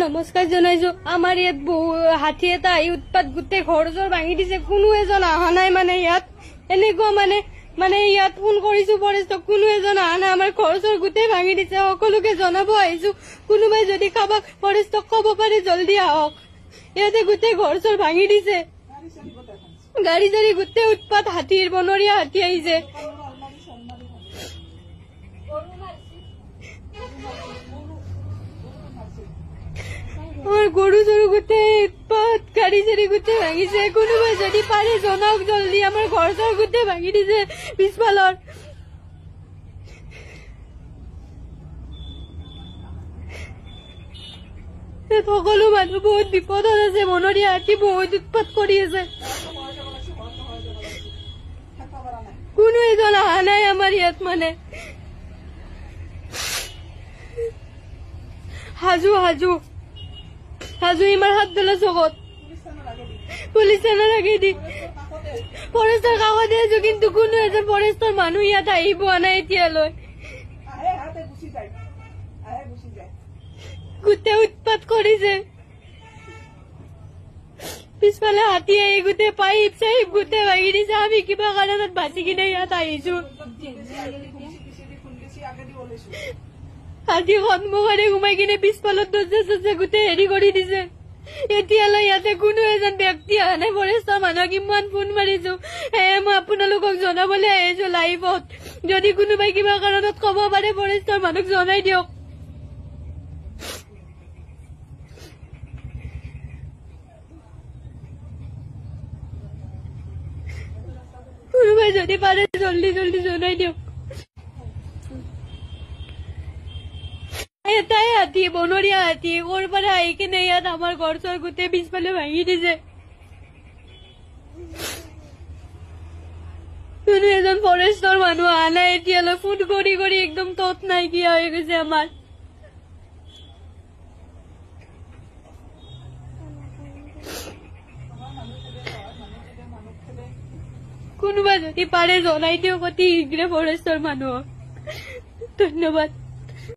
নমস্কাৰ জনাইছো। আমাৰ ইয়াত হাতী এটা আহি উৎপাত গোটেই ঘৰ চৰ ভাঙি দিছে। কোনো এজন অহা নাই মানে ইয়াত এনেকুৱা মানে ইয়াত ফোন কৰিছো ফৰেষ্টক, কোনো এজন অহা নাই। আমাৰ ঘৰ চৰ গোটেই ভাঙি দিছে। সকলোকে জনাব আহিছো, কোনোবাই যদি কাৰোবাক ফৰেষ্টক ক'ব পাৰে জলদি আহক। ইয়াতে গোটেই ঘৰ চৰ ভাঙি দিছে, গাড়ী চাড়ী গোটেই উৎপাত। হাতীৰ বনৰীয়া হাতী আহিছে। আমার গরু চরু গোটেই উৎপাত, গাড়ি চাড়ি গোটেই ভাঙিছে। কোনোবাই যদি পারে জনাওক জলদি। আমার ঘর চর গোটেই ভাঙি দিছে পিছফালৰ। সকলো মানুহ বহুত বিপদত আছে। বনৰীয়া হাতী বহুত উৎপাত কৰি আছে। কোনো এজন অহা নাই আমাৰ ইয়াত মানে। হাজু হাজু হাজু ইমাৰ হাত দিলে চকত পুলিচ থানা লাগি দি ফৰেষ্টৰ কাষতে আছো, কিন্তু কোনো এজন ফৰেষ্টৰ মানুহ ইয়াত আহি পোৱা নাই এতিয়ালৈ। গোটেই উৎপাত কৰিছে। পিছফালে হাতী আহি গোটেই পাইপ চাইপ গোটেই ভাঙি দিছে। আমি কিবা কাৰণত বাচি কিনে ইয়াত আহিছো। হাতী সন্মুখৰে সোমাই কিনে পিছফালত দৰ্জা চৰ্জা গোটেই হেৰি কৰি দিছে। এতিয়ালৈ ইয়াতে কোনো এজন ব্যক্তি অহা নাই। ফৰেষ্টৰ মানুহক ইমান ফোন মাৰিছো। মই আপোনালোকক জনাবলৈ আহিছো লাইভত। যদি কোনোবাই কিবা কাৰণত ক'ব পাৰে ফৰেষ্টৰ মানুহক জনাই দিয়ক। কোনোবাই যদি পাৰে জলদি জলদি জনাই দিয়ক। এটাই হাতী, বনৰীয়া হাতী, ক'ৰ পৰা আহি কিনে ইয়াত আমাৰ ঘৰ চৰ গোটেই পিছফালে ভাঙি দিছে। কোনো এজন ফৰেষ্টৰ মানুহ অহা নাই এতিয়ালৈ। ফোন কৰি কৰি একদম তত নাইকিয়া হৈ গৈছে আমাৰ। কোনোবা যদি পাৰে জনাই দিয়ক অতি শীঘ্ৰে ফৰেষ্টৰ মানুহক। ধন্যবাদ।